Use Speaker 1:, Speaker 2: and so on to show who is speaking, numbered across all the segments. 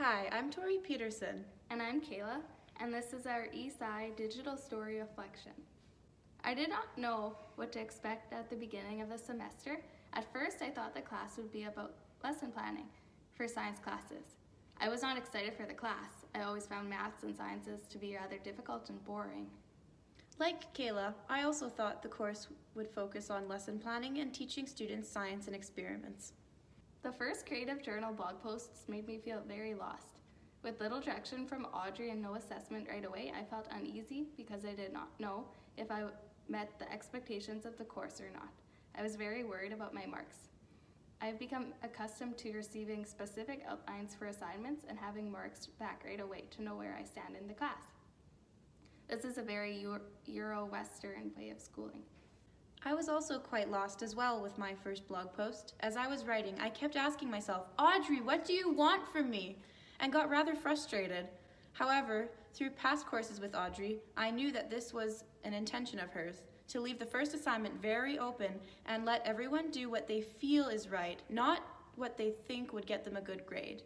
Speaker 1: Hi, I'm Tori Peterson.
Speaker 2: And I'm Kayla, and this is our ESCI Digital Story Reflection. I did not know what to expect at the beginning of the semester. At first, I thought the class would be about lesson planning for science classes. I was not excited for the class. I always found maths and sciences to be rather difficult and boring.
Speaker 1: Like Kayla, I also thought the course would focus on lesson planning and teaching students science and experiments.
Speaker 2: The first Creative Journal blog posts made me feel very lost. With little direction from Audrey and no assessment right away, I felt uneasy because I did not know if I met the expectations of the course or not. I was very worried about my marks. I've become accustomed to receiving specific outlines for assignments and having marks back right away to know where I stand in the class. This is a very Euro-Western way of schooling.
Speaker 1: I was also quite lost as well with my first blog post. As I was writing, I kept asking myself, Audrey, what do you want from me? And got rather frustrated. However, through past courses with Audrey, I knew that this was an intention of hers, to leave the first assignment very open and let everyone do what they feel is right, not what they think would get them a good grade.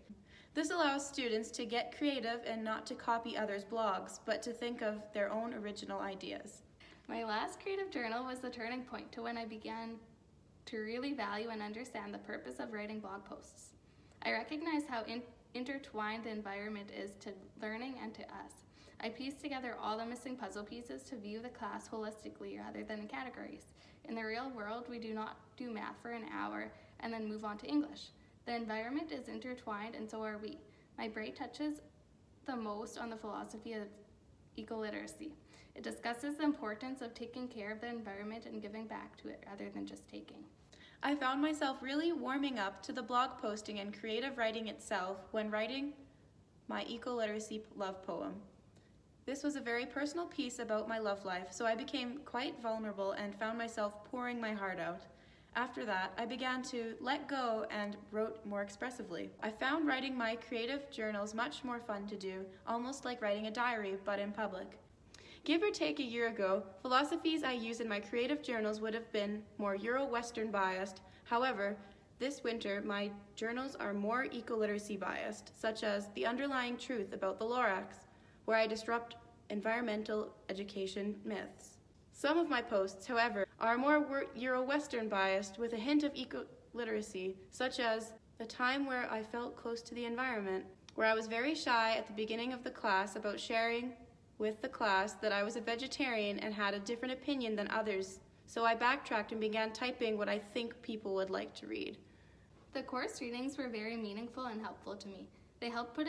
Speaker 1: This allows students to get creative and not to copy others' blogs, but to think of their own original ideas.
Speaker 2: My last creative journal was the turning point to when I began to really value and understand the purpose of writing blog posts. I recognized how intertwined the environment is to learning and to us. I pieced together all the missing puzzle pieces to view the class holistically rather than in categories. In the real world, we do not do math for an hour and then move on to English. The environment is intertwined and so are we. My brain touches the most on the philosophy of eco-literacy. It discusses the importance of taking care of the environment and giving back to it rather than just taking.
Speaker 1: I found myself really warming up to the blog posting and creative writing itself when writing my eco-literacy love poem. This was a very personal piece about my love life, so I became quite vulnerable and found myself pouring my heart out. After that, I began to let go and wrote more expressively. I found writing my creative journals much more fun to do, almost like writing a diary, but in public. Give or take a year ago, philosophies I use in my creative journals would have been more Euro-Western biased. However, this winter, my journals are more eco-literacy biased, such as the underlying truth about the Lorax, where I disrupt environmental education myths. Some of my posts, however, are more Euro-Western biased with a hint of eco-literacy, such as the time where I felt close to the environment, where I was very shy at the beginning of the class about sharing with the class that I was a vegetarian and had a different opinion than others, so I backtracked and began typing what I think people would like to read.
Speaker 2: The course readings were very meaningful and helpful to me. They helped put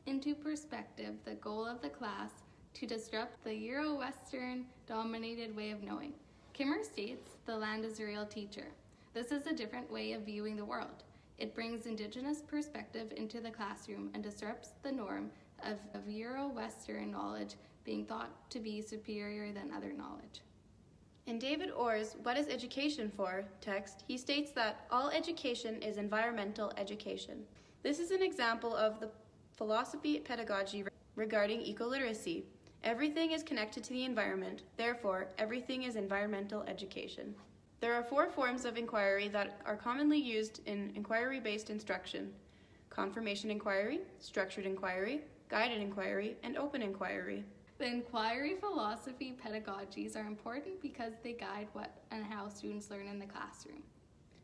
Speaker 2: into perspective the goal of the class to disrupt the Euro-Western dominated way of knowing. Kimmer states, "The land is a real teacher." This is a different way of viewing the world. It brings Indigenous perspective into the classroom and disrupts the norm of Euro-Western knowledge being thought to be superior than other knowledge.
Speaker 1: In David Orr's What is Education For? Text, he states that all education is environmental education. This is an example of the philosophy pedagogy regarding eco-literacy. Everything is connected to the environment, therefore everything is environmental education. There are 4 forms of inquiry that are commonly used in inquiry-based instruction: confirmation inquiry, structured inquiry, guided inquiry, and open inquiry.
Speaker 2: The inquiry philosophy pedagogies are important because they guide what and how students learn in the classroom.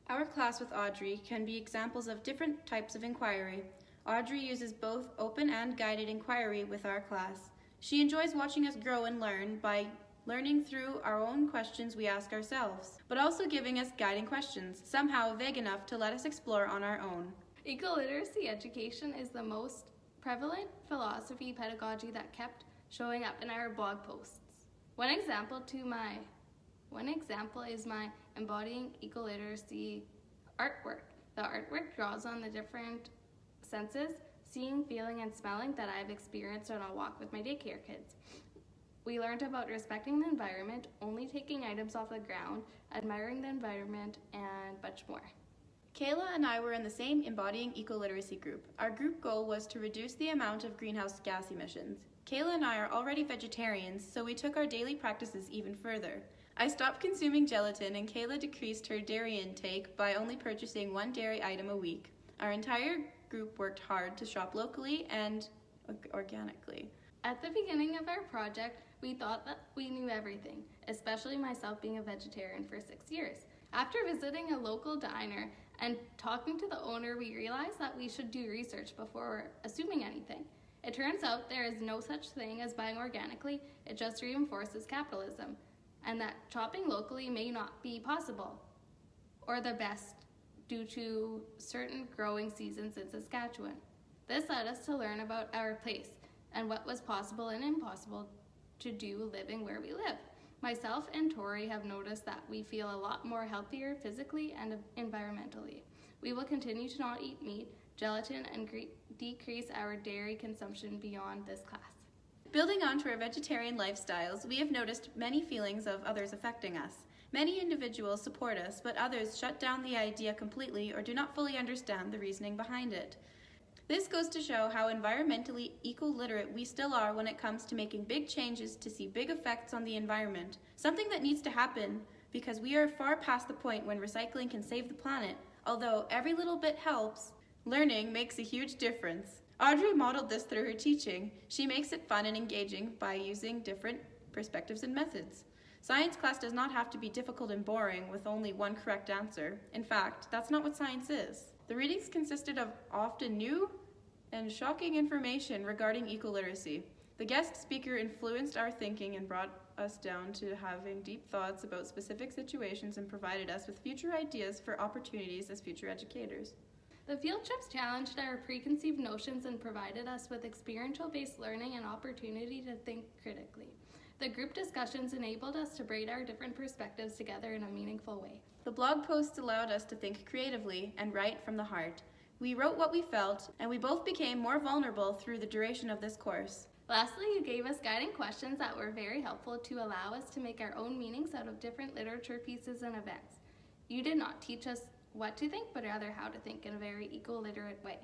Speaker 1: Our class with Audrey can be examples of different types of inquiry. Audrey uses both open and guided inquiry with our class. She enjoys watching us grow and learn by learning through our own questions we ask ourselves, but also giving us guiding questions, somehow vague enough to let us explore on our own.
Speaker 2: Eco-literacy education is the most prevalent philosophy pedagogy that kept showing up in our blog posts. One example is my Embodying Eco-Literacy artwork. The artwork draws on the different senses, seeing, feeling, and smelling that I've experienced on a walk with my daycare kids. We learned about respecting the environment, only taking items off the ground, admiring the environment, and much more.
Speaker 1: Kayla and I were in the same Embodying Eco-Literacy group. Our group goal was to reduce the amount of greenhouse gas emissions. Kayla and I are already vegetarians, so we took our daily practices even further. I stopped consuming gelatin and Kayla decreased her dairy intake by only purchasing 1 dairy item a week. Our entire group worked hard to shop locally and organically.
Speaker 2: At the beginning of our project, we thought that we knew everything, especially myself being a vegetarian for 6 years. After visiting a local diner and talking to the owner, we realized that we should do research before assuming anything. It turns out there is no such thing as buying organically, it just reinforces capitalism, and that shopping locally may not be possible or the best due to certain growing seasons in Saskatchewan. This led us to learn about our place and what was possible and impossible to do living where we live. Myself and Tori have noticed that we feel a lot more healthier physically and environmentally. We will continue to not eat meat, gelatin, and decrease our dairy consumption beyond this class.
Speaker 1: Building onto our vegetarian lifestyles, we have noticed many feelings of others affecting us. Many individuals support us, but others shut down the idea completely or do not fully understand the reasoning behind it. This goes to show how environmentally eco-literate we still are when it comes to making big changes to see big effects on the environment, something that needs to happen because we are far past the point when recycling can save the planet. Although every little bit helps, learning makes a huge difference. Audrey modeled this through her teaching. She makes it fun and engaging by using different perspectives and methods. Science class does not have to be difficult and boring with only one correct answer. In fact, that's not what science is. The readings consisted of often new and shocking information regarding eco-literacy. The guest speaker influenced our thinking and brought us down to having deep thoughts about specific situations and provided us with future ideas for opportunities as future educators.
Speaker 2: The field trips challenged our preconceived notions and provided us with experiential-based learning and opportunity to think critically. The group discussions enabled us to braid our different perspectives together in a meaningful way.
Speaker 1: The blog posts allowed us to think creatively and write from the heart. We wrote what we felt, and we both became more vulnerable through the duration of this course.
Speaker 2: Lastly, you gave us guiding questions that were very helpful to allow us to make our own meanings out of different literature pieces and events. You did not teach us what to think, but rather how to think in a very eco-literate way.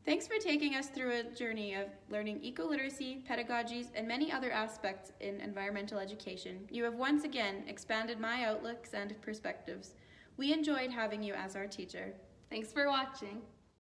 Speaker 1: Thanks for taking us through a journey of learning eco-literacy, pedagogies, and many other aspects in environmental education. You have once again expanded my outlooks and perspectives. We enjoyed having you as our teacher.
Speaker 2: Thanks for watching.